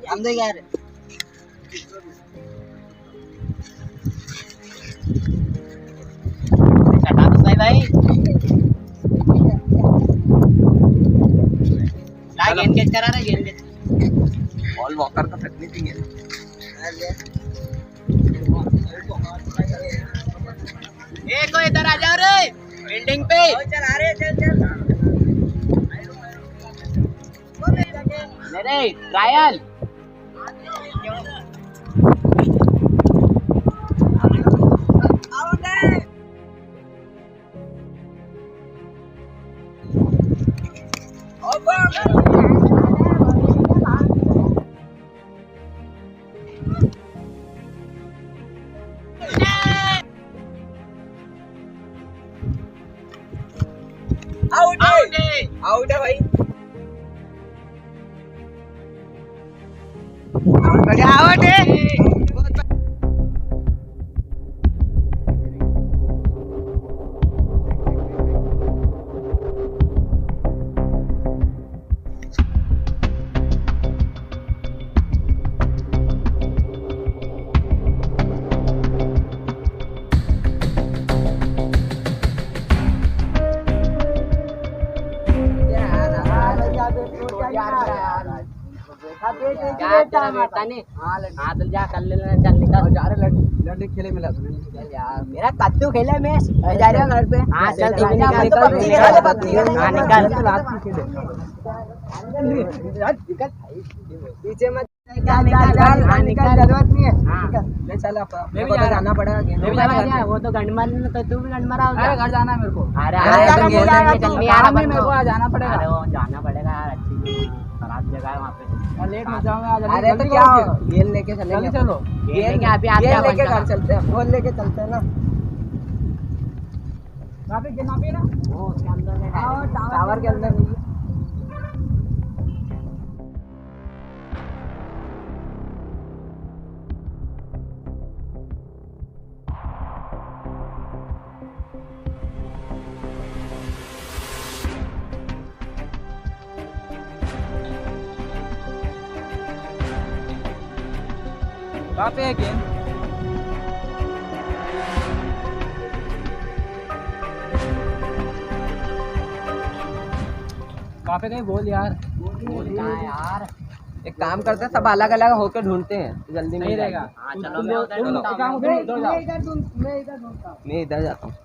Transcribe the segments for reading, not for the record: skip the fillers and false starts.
हम देख यार कटा तो सही भाई ला गेंद कैच करा रहा गेंद बॉल वॉकर का फटनी थी ये को इधर आ जाओ रे बिल्डिंग पे चल आ रहे चल मेरे ट्रायल आउट है भाई आउट है हाँ तो जा कर लेना चल निकल जा रहे लड़के खेले मिला चल यार मेरा कद्दू खेले मैं जा रहा घर पे हाँ चल ठीक है निकल हाँ निकल पीछे मत निकल जरूरत नहीं है ले चल मेरे को जाना पड़ेगा वो तो गंडमर तो तू भी गंडमर आओ घर जाना है मेरे को अरे चल नहीं यार मेरे को जाना पड़ेगा अरे वो जाना पड़ेगा यार अच्छी खराब जगह है वहाँ पे लेट मत जाऊंगा अरे तो क्या गेल लेके चलेंगे चलो गेल लेके आप लेके घर चलते हैं बोल लेके चलते हैं ना वहाँ पे ना वो उसके अंदर टावर के अंदर नहीं कहाँ पे है गेंद कहाँ पे गई बोल यार बोल कहाँ है यार एक काम करते हैं सब अलग अलग होकर ढूंढते हैं जल्दी नहीं रहेगा हाँ चलो मैं इधर जाता हूँ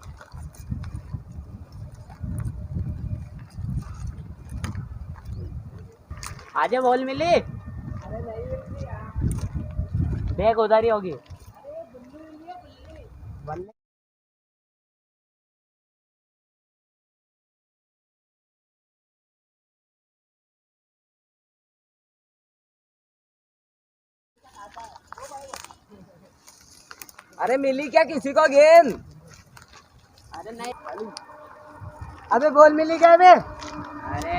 आजे बॉल मिली देख उधर ही होगी अरे मिली क्या किसी को गेंद अरे नहीं अबे बॉल मिली क्या अबे अरे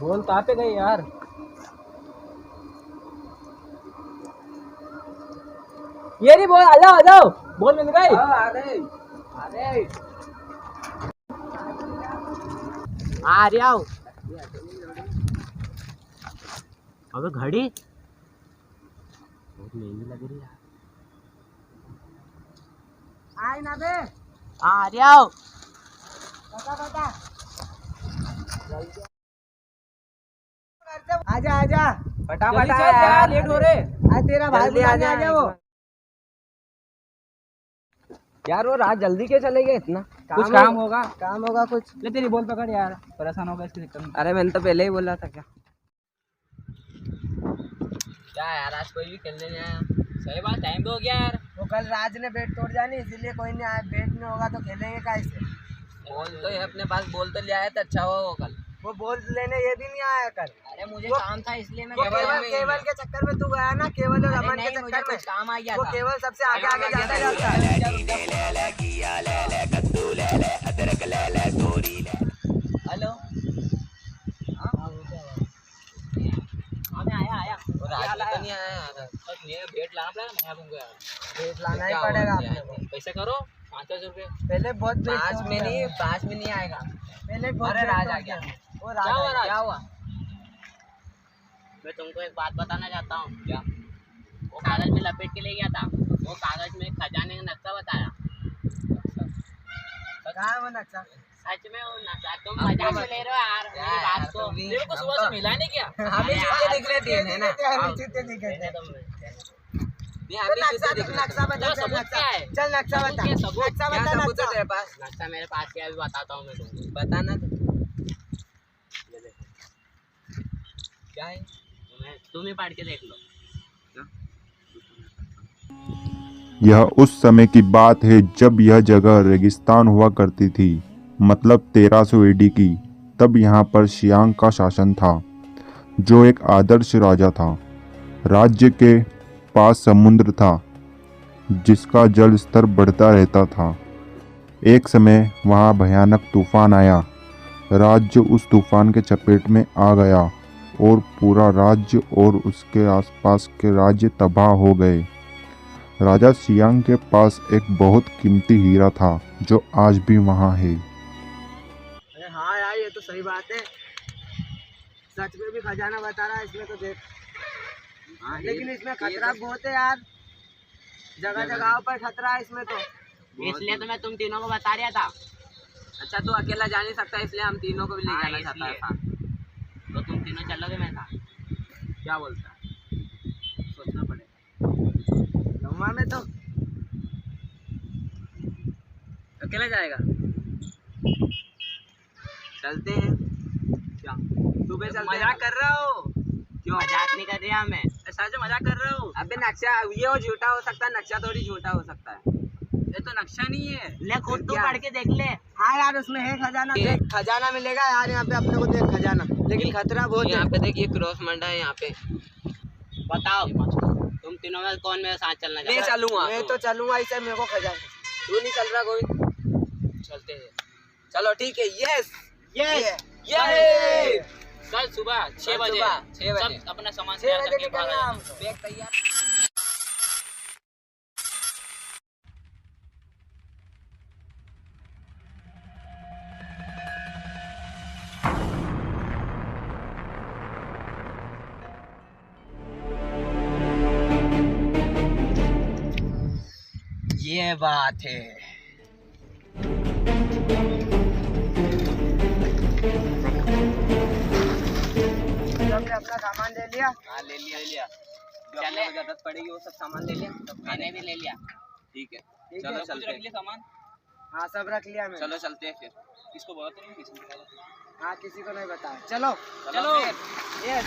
बॉल कहाँ पे गई यार ये नहीं बॉल आ जाओ बॉल मिल गई आ रही आओ अबे घड़ी बहुत महंगी लग रही है आई ना बे आ रही आओ आजा आजा फटाफट यार लेट हो रहे आज तेरा भाई बुलाने आ गया वो यार वो रात जल्दी के चले गए इतना कुछ काम होगा कुछ ले तेरी बॉल पकड़ यार परेशान होगा इसके चक्कर में अरे मैंने तो पहले ही बोला था क्या यार आज कोई भी खेलने नहीं आया सही बात टाइम तो हो गया यार वो कल राज ने बैट तोड़ जानी इसीलिए कोई नहीं आया बैट नहीं होगा तो खेलेंगे कैसे बॉल तो अपने पास बॉल तो ले आया था अच्छा हुआ वो कल वो बॉल लेने ये भी नहीं आया कल अरे मुझे काम था इसलिए मैं केवल के चक्कर में तू गया ना केवल और रमन के चक्कर में काम आ गया वो केवल सबसे आगे आगे जाता है हेलो आया तो नहीं आया भेंट लाना पड़ेगा भेंट लाना ही पड़ेगा पैसे करो 500 रुपए पहले बहुत 5 में नहीं, 5 में नहीं आएगा। पहले बहुत अरे राज आ गया। वो क्या हुआ राज? क्या हुआ? मैं तुमको एक बात बताना चाहता हूँ। क्या? वो कागज में लपेट के ले गया था, वो कागज में खजाने का नक्शा बताया। कहाँ है वो नक्शा? सच में वो नक्शा, तुम मजाक में ले रहे हो यार मेरी बात को। मेरे को सुबह से मिला नहीं क्या? हमें जूते दिख रहे थे, है ना? हमें जूते दिखे थे। नहीं, तो अभी नक्शा जूते दिख रहे नक्शा थे। बता, तो चल सबूत नक्शा क्या है? चल नक्शा बता, सबूत क्या? सबूत? नक्शा क्या बता, सबूत है नक्शा। तेरे पास? नक्शा मेरे पास क्या है, अभी बताता हूँ मैं तुमको। बताना तो। क्या है? तुम ही पढ़ के देख लो। यह उस समय की बात है जब यह जगह रेगिस्तान हुआ करती थी, मतलब 1300 एडी की। तब यहाँ पर शियांग का शासन था, जो एक आदर्श राजा था। राज्य के पास समुद्र था, जिसका जल स्तर बढ़ता रहता था। एक समय वहाँ भयानक तूफान आया। राज्य उस तूफान के चपेट में आ गया और पूरा राज्य और उसके आसपास के राज्य तबाह हो गए। राजा शियांग के पास एक बहुत कीमती हीरा था, जो आज भी वहाँ है। अरे हाँ यार, ये तो सही बात है। सच में भी खजाना बता रहा है इसमें तो देख। लेकिन इसमें खतरा बहुत है यार, जगह जगह पर खतरा है इसमें तो। इसलिए तो मैं तुम तीनों को बता रहा था। अच्छा, तू अकेला जा नहीं सकता, इसलिए हम तीनों को भी ले जाना चाहता था। तो तुम तीनों चलोगे मेरे साथ? क्या बोलता है? सोचना पड़ेगा। लम्बा में तो अकेला जाएगा? चलते हैं क्या? सुबह चलते हैं। मजाक कर रहा हो? क्यों मजाक नहीं कर रहा मैं। ऐसा जो मजाक कर रहे हो? अबे नक्शा ये वो झूठा हो सकता है, नक्शा थोड़ी झूठा हो सकता है। ये तो नक्शा नहीं है। ले खुद तू पढ़ के देख ले। हाँ यार, उसमें है खजाना। देख खजाना मिलेगा यार यहाँ पे अपने को, देख खजाना। लेकिन खतरा बहुत है। यहाँ पे देखिए क्रॉस मंडा है यहाँ पे। बताओ तुम तीनों में कौन मेरे साथ चलना मैं चाहता है? चलूंगा। मैं तो चलूंगा, इसे मेरे को खजाना। तू नहीं चल रहा कोई? चलते हैं। चलो ठीक है। यस ये यस। कल सुबह 6 बजे 6 बजे सब अपना सामान 6 तैयार बजे करके निकलना बाहर आ हमको। बैग तैयार। ये बात है। हमने अपना सामान ले लिया। हाँ ले लिया। जो चले। अपने को जरूरत पड़ेगी वो सब सामान ले लिया। मैंने भी ले लिया। ठीक है, ठीक चलो है। चलते हैं। सामान हाँ सब रख लिया मैंने। चलो चलते हैं फिर। किसको बोला तो नहीं, किसी को बोला? हाँ किसी को नहीं बताया। चलो चलो। यस।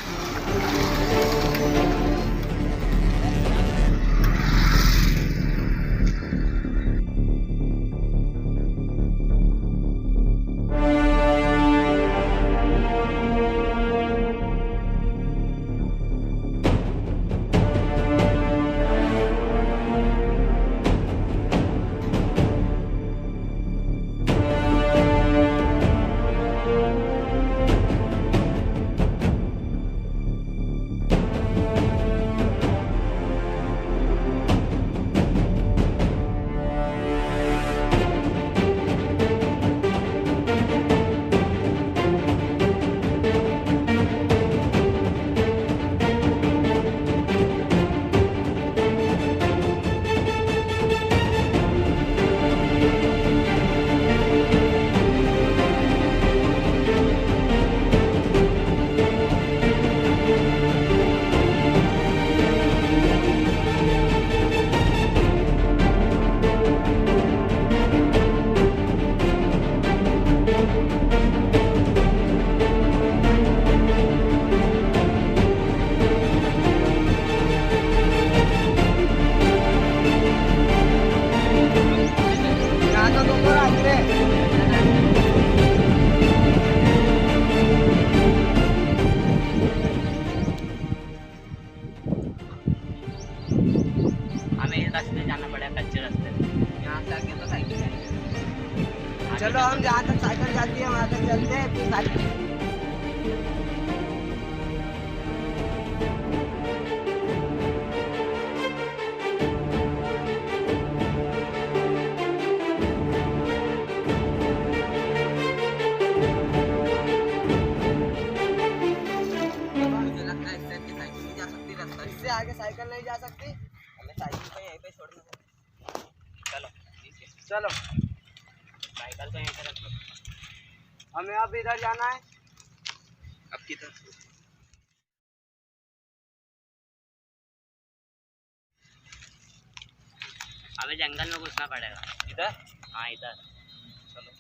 हमें इस रास्ते जाना पड़ेगा, कच्चे रास्ते। यहाँ से आगे तो साइकिल है। चलो हम जहाँ तक साइकिल जाती है वहाँ तक चलते हैं, फिर साइकिल चलो साइकिल तो यहीं पे रख दो। हमें अब इधर जाना है। अब किधर? हमें जंगल में घुसना पड़ेगा। इधर? हाँ इधर। चलो।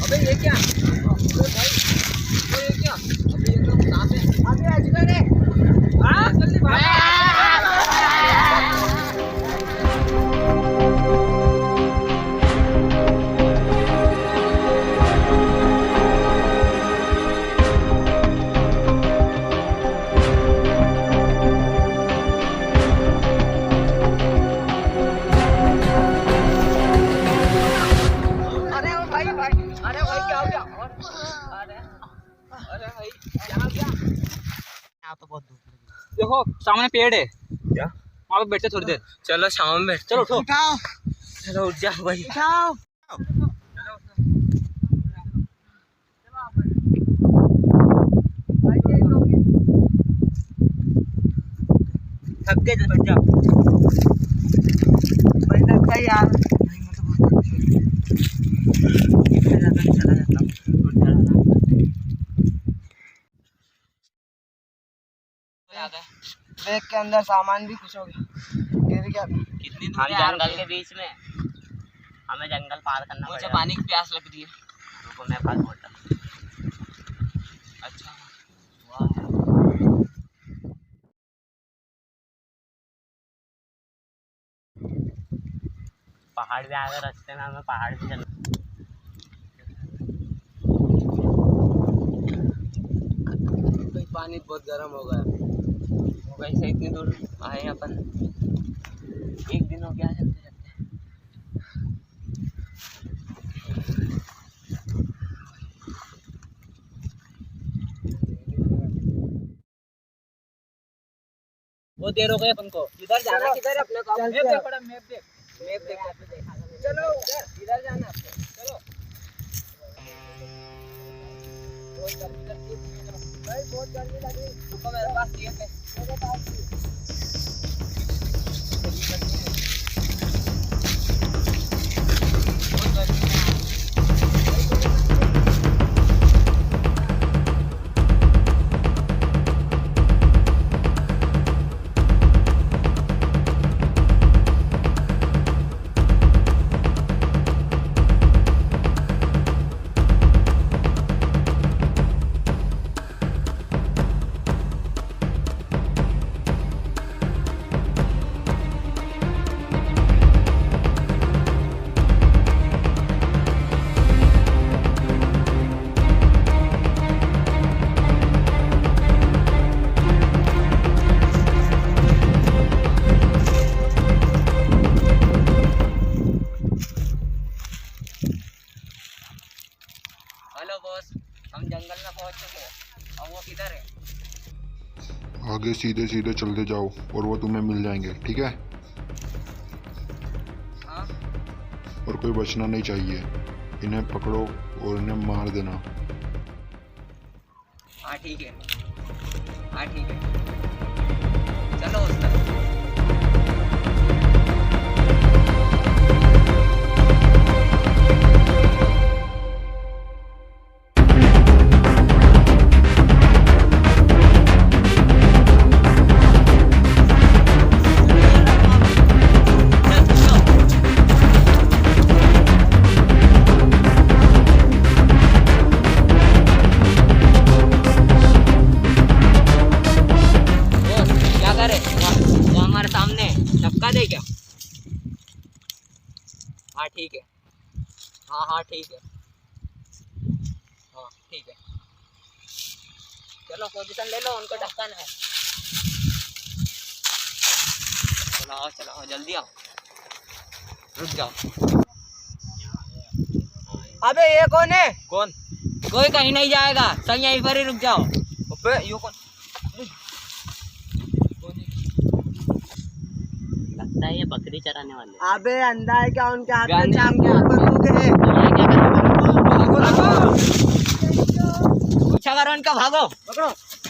अबे ये क्या? अबे भाई, ये क्या? अबे ये तो सांप है। अबे अजगर है। हाँ, जल्दी भाग। अरे ओ भाई भाई, अरे भाई क्या हो गया? अरे अरे भाई यहाँ क्या? यहाँ तो बहुत धूप लगी। देखो सामने पेड़ है। क्या? वहाँ पे बैठते थोड़ी देर। चलो शाम में बैठ। चलो उठो। उठाओ। चलो उठ जा भाई। उठाओ। थक गए तो बैठ जा। भाई लग गई यार। नहीं मैं तो बहुत थक गई। इतना ज़्यादा नहीं चला जाता। उठ जा आराम से। बैग के अंदर सामान भी कुछ हो गया। गिर गया। कितनी दूर हम है यार? जंगल के बीच में, हमें जंगल पार करना मुझे पड़ेगा। पानी की प्यास लग रही है। रुको मेरे पास बोतल। अच्छा। पहाड़ भी आ गए रास्ते में, हमें पहाड़ भी चलना। भाई पानी बहुत गर्म हो गया। वैसे इतनी दूर आए अपन। एक दिन हो गया चलते चलते। वो देर हो गई अपन को। इधर जाना किधर है अपने को? मैप देख बड़ा, मैप देख। मैप देख। चलो उधर इधर जाना अपने। चलो बहुत गर्मी लगती है भाई, बहुत गर्मी लग रही है। रुको मेरे पास ये है। मेरे पास भी। हेलो बॉस, हम जंगल में पहुंच चुके हैं। और वो किधर है? आगे सीधे सीधे चलते जाओ और वो तुम्हें मिल जाएंगे, ठीक है? हाँ और कोई बचना नहीं चाहिए। इन्हें पकड़ो और इन्हें मार देना। हाँ ठीक है, हाँ ठीक है, चलो उस तरफ। वो हमारे सामने धक्का दे क्या? हाँ ठीक है, हाँ हाँ ठीक है, हाँ ठीक है, चलो पोजीशन ले लो, उनको धक्का ना है। चलाओ चलाओ जल्दी आओ, रुक जाओ। अबे ये कौन है? कौन? कोई कहीं नहीं जाएगा, सब यहीं पर ही रुक जाओ। अबे यो कौन? लगता है ये बकरी चराने वाले। अबे अंधा है क्या? उनके हाथ में गाने चाकू उनके और हाथ में। बंदूक है। पीछा करो उनका, भागो। पकड़ो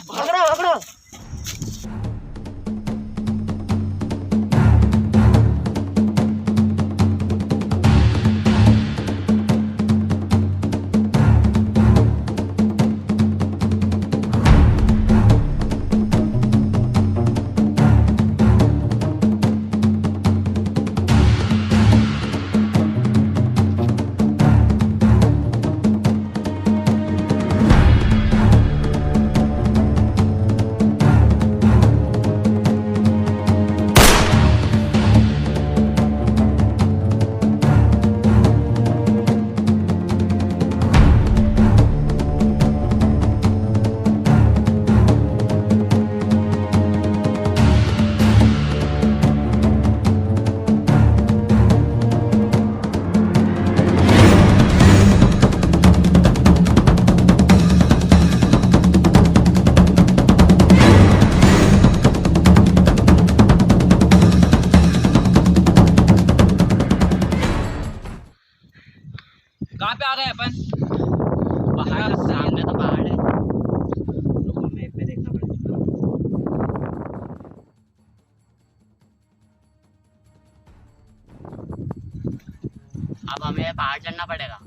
पकड़ो पकड़ो। कहाँ पे आ गए अपन? पहाड़ सामने तो पहाड़ है। रुको मैप पे देखना पड़ेगा। अब हमें पहाड़ चढ़ना पड़ेगा।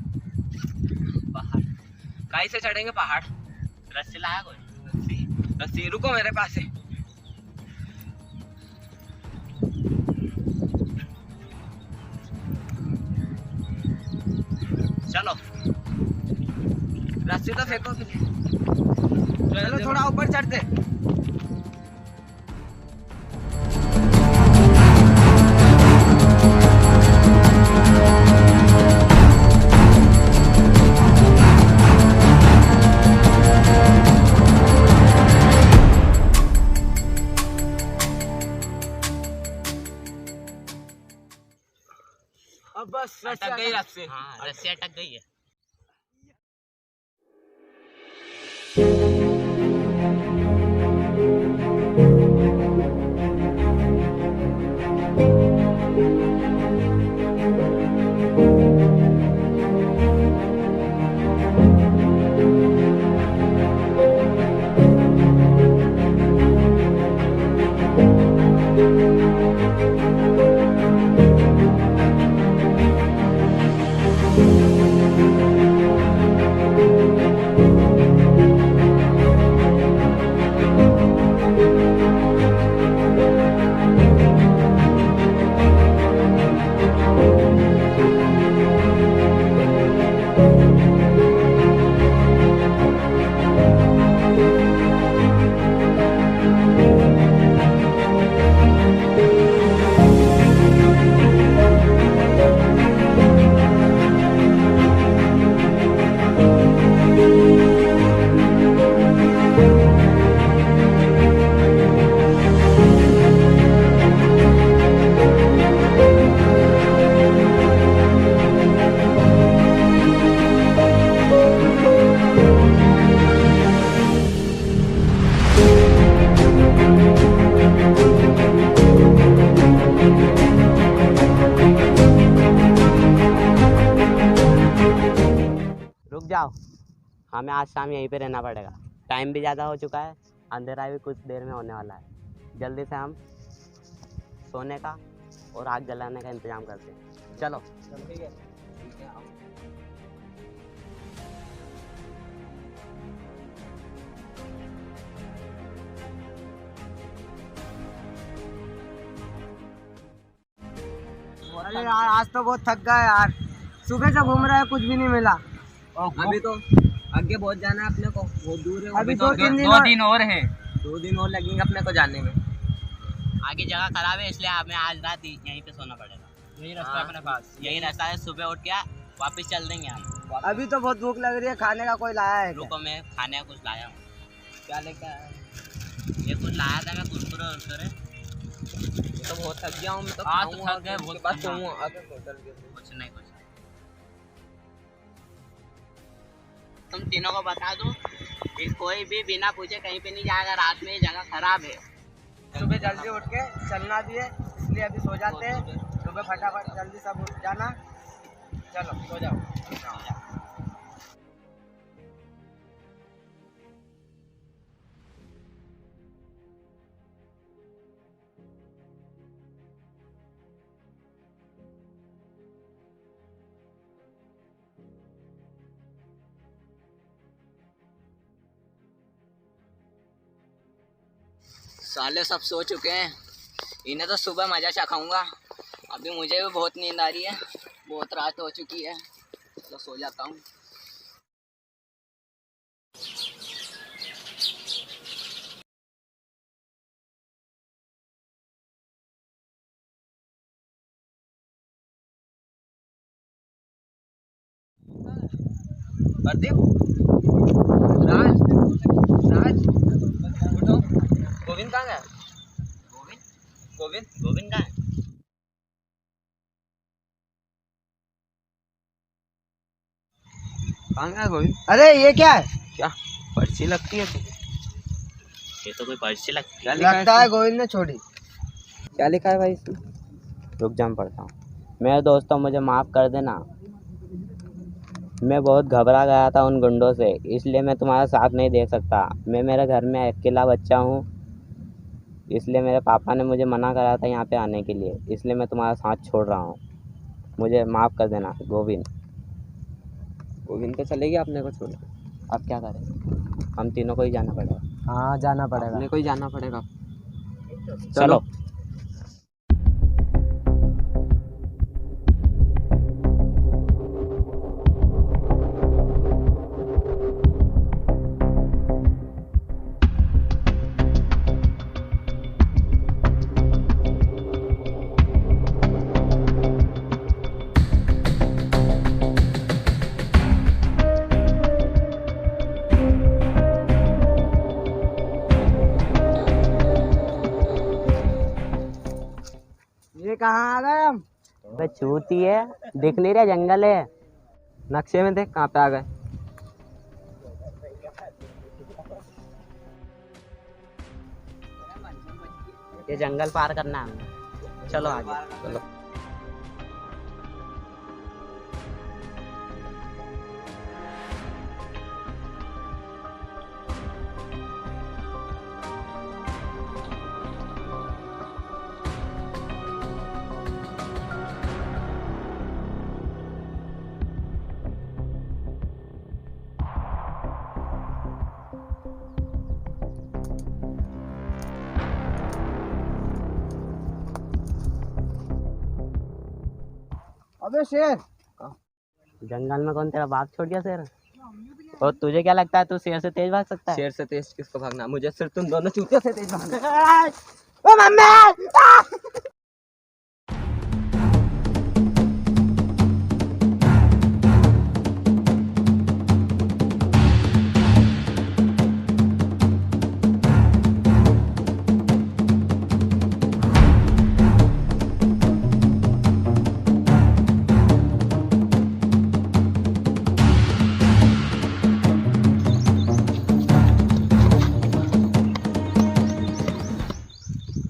पहाड़ काहे से चढ़ेंगे पहाड़? रस्सी लाया कोई? रस्सी रस्सी रुको मेरे पास है। चलो रस्सी तो फेंको फिर। चलो थोड़ा ऊपर चढ़ते। अब बस अटक गई रस्सी। हाँ रस्सी अटक गई है। जाओ, हमें आज शाम यहीं पे रहना पड़ेगा। टाइम भी ज़्यादा हो चुका है, अंधेरा भी कुछ देर में होने वाला है। जल्दी से हम सोने का और आग जलाने का इंतजाम करते हैं। चलो ठीक है। अरे यार आज तो बहुत थक गया यार, सुबह से घूम रहा है, कुछ भी नहीं मिला। अभी तो आगे बहुत जाना है अपने को, बहुत दूर है। अभी तो 2 दिन और है, 2 दिन और लगेंगे अपने को जाने में। आगे जगह खराब है, इसलिए हमें आज रात यहीं पे सोना पड़ेगा। यही रास्ता है अपने पास, यही रास्ता है। सुबह उठ के वापस चल देंगे हम। अभी तो बहुत भूख लग रही है, खाने का कोई लाया है क्या? रुको, मैं खाने का कुछ लाया हूँ। क्या लेकर आया? ये कुछ लाया था मैं, कुरकुरे उरकुरे। ये तो बहुत थक गया हूँ मैं तो। आज तो थक गए बहुत। कुछ नहीं, कुछ नहीं। तुम तीनों को बता दो कि कोई भी बिना पूछे कहीं पे नहीं जाएगा रात में, ये जगह खराब है। सुबह जल्दी उठ के चलना भी है, इसलिए अभी सो जाते हैं। सुबह फटाफट जल्दी सब उठ जाना। चलो सो जाओ। साले सब सो चुके हैं, इन्हें तो सुबह मजा चखाऊंगा। अभी मुझे भी बहुत नींद आ रही है, बहुत रात हो चुकी है, तो सो जाता हूँ। प्रदीप, राज, उठो। गोविंद कहाँ गया? गोविंद कहाँ है? कहाँ गया गोविंद? अरे ये क्या है? क्या पर्ची लगती है? ये तो कोई पर्ची लगती है। लगता है गोविंद ने छोड़ी। क्या लिखा है भाई इसमें? रुक जा, मैं पढ़ता हूँ। मेरे दोस्तों, मुझे माफ़ कर देना। मैं बहुत घबरा गया था उन गुंडों से, इसलिए मैं तुम्हारा साथ नहीं दे सकता। मैं मेरे घर में अकेला बच्चा हूँ, इसलिए मेरे पापा ने मुझे मना करा था यहाँ पे आने के लिए, इसलिए मैं तुम्हारा साथ छोड़ रहा हूँ। मुझे माफ़ कर देना गोविंद। गोविंद तो चलेगी अपने को छोड़। अब क्या करें? हम तीनों को ही जाना पड़ेगा। हाँ जाना पड़ेगा, अपने को ही जाना पड़ेगा। चलो। ये कहाँ आ गए हम? अबे चूती है, दिख नहीं रहा? जंगल है, नक्शे में देख कहाँ पे आ गए। ये जंगल पार करना है हमें। चलो आगे चलो। अबे शेर, जंगल में कौन तेरा बाप छोड़ गया शेर? और तुझे क्या लगता है तू शेर से तेज भाग सकता है? शेर से तेज किसको भागना? मुझे सिर्फ तुम दोनों चूतियों से तेज भागना। ओ मम्मी!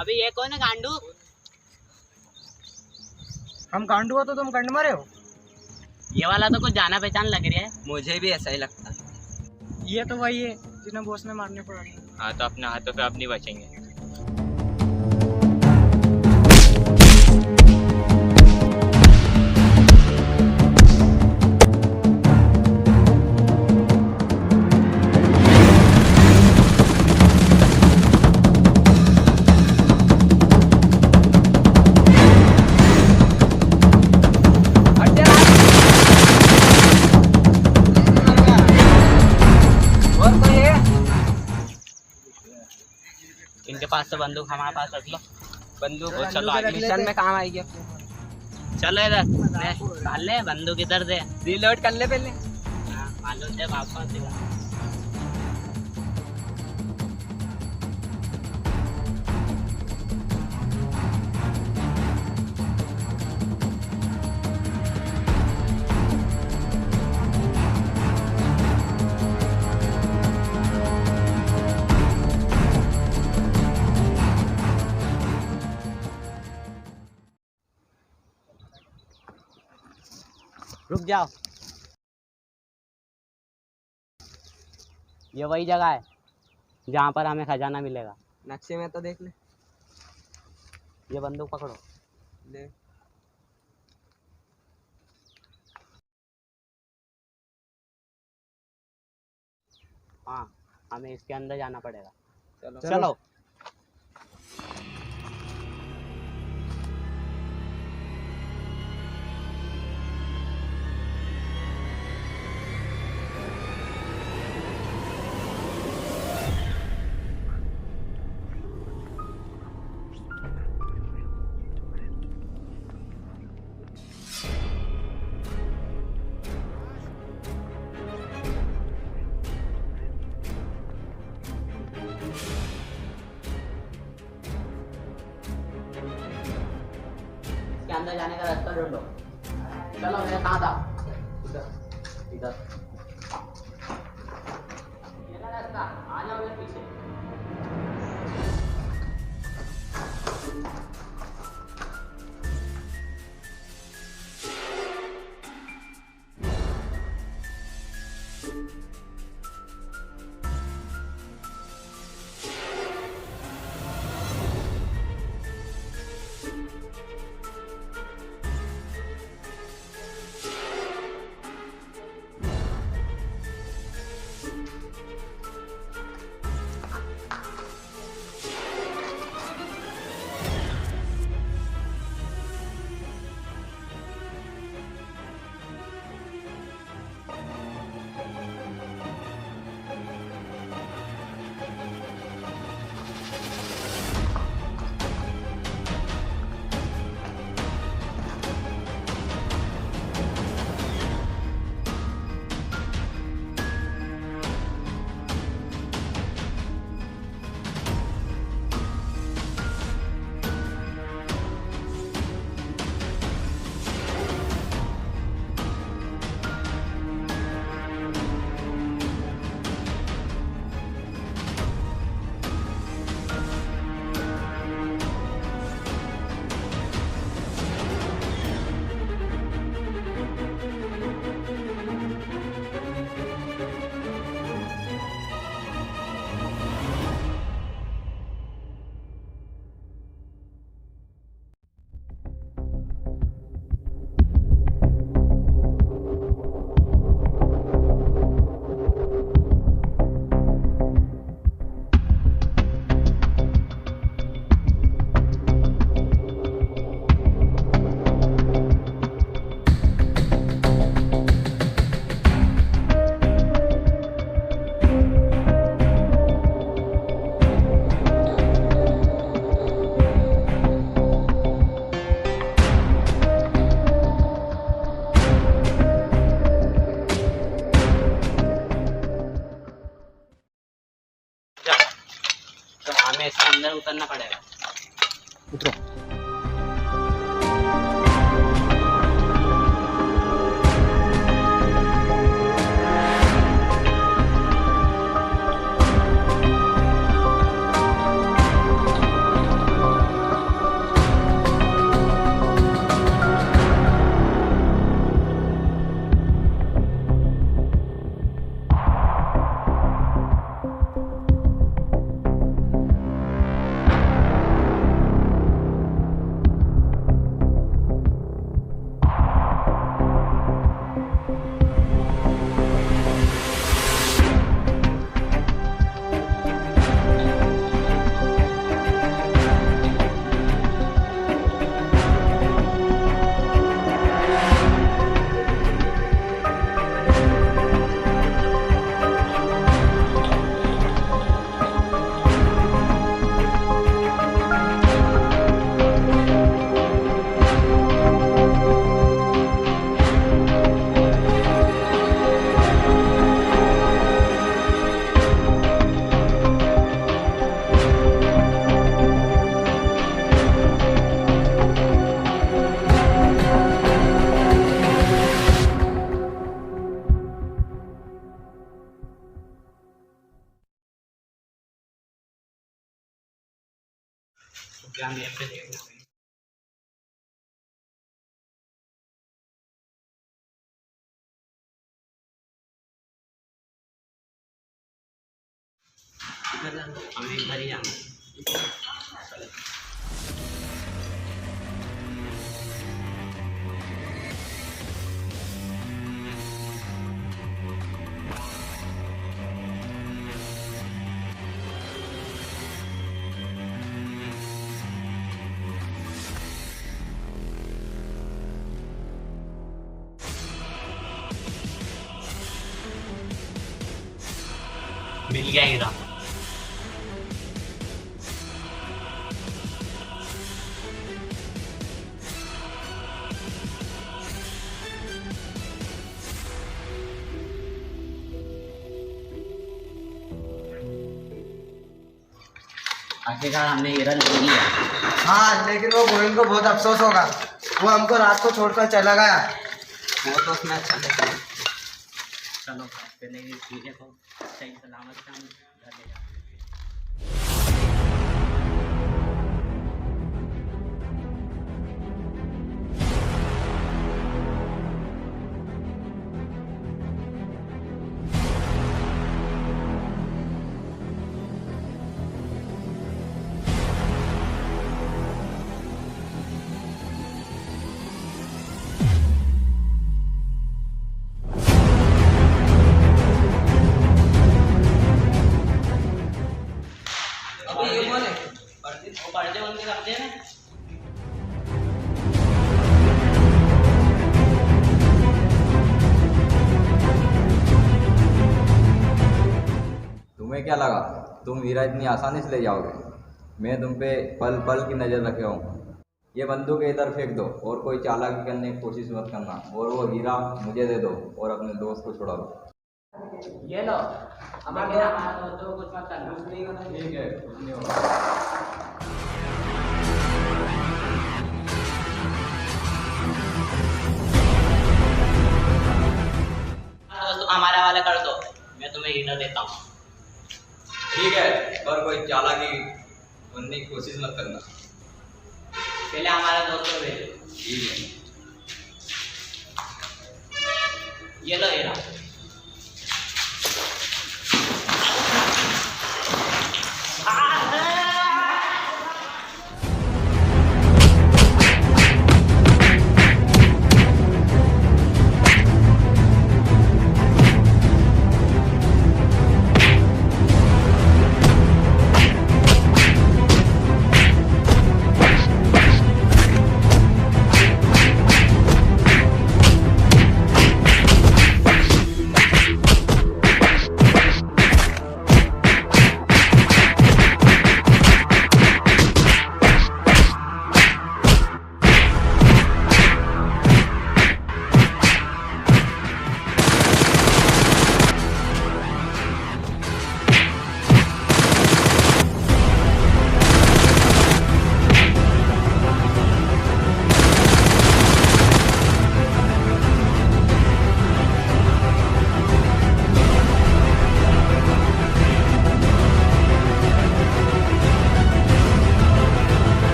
अभी ये कौन है गांडू? हम गांडू हो तो तुम गंड मरे हो? ये वाला तो कुछ जाना पहचान लग रहा है। मुझे भी ऐसा ही लगता है। ये तो वही है जिन्हें बॉस ने मारने पड़ा। हाँ तो अपने हाथों पे आप नहीं बचेंगे। और कोई है? इनके पास तो बंदूक, हमारे पास रख लो बंदूक और चलो आगे। मिशन में काम आएगी चलो इधर डाल ले बंदूक, इधर दे। रिलोड कर ले पहले। हाँ, मालूम है आपको देगा। रुक जाओ, ये वही जगह है जहाँ पर हमें खजाना मिलेगा। नक्शे में तो देख ले। ये बंदूक पकड़ो। ले। हाँ, हमें इसके अंदर जाना पड़ेगा। चलो चलो। इसके अंदर जाने का रास्ता ढूंढो। चलो मेरे साथ आओ। इधर इधर ये ना रास्ता, आ जाओ मेरे पीछे। हमें इसके अंदर उतरना पड़ेगा। उतरो। मिल गया हीरा। आखिरकार हमने हीरा ले लिया। हाँ, लेकिन वो गोविंद को बहुत अफसोस होगा। वो हमको रात को छोड़कर चला गया। वो तो उसमें अच्छा लगता है। चलो पहले ये हीरे को सही सलामत से हम घर ले जाते हैं। पर्दे उनके रखते हैं। तुम्हें क्या लगा तुम हीरा इतनी आसानी से ले जाओगे? मैं तुम पे पल पल की नज़र रखे हूँ। ये बंदूक इधर फेंक दो और कोई चालाकी करने की कोशिश मत करना, और वो हीरा मुझे दे दो और अपने दोस्त को छुड़ा दो। ये लो, हमारा दोस्तों को कुछ मत करना। ठीक है, कुछ नहीं होगा। हमारा वाला कर दो, मैं तुम्हें हीरा देता हूँ। ठीक है, पर कोई चालाकी बनने की कोशिश मत करना। पहले हमारा दोस्त को भेजो। ठीक है। ये लो हीरा।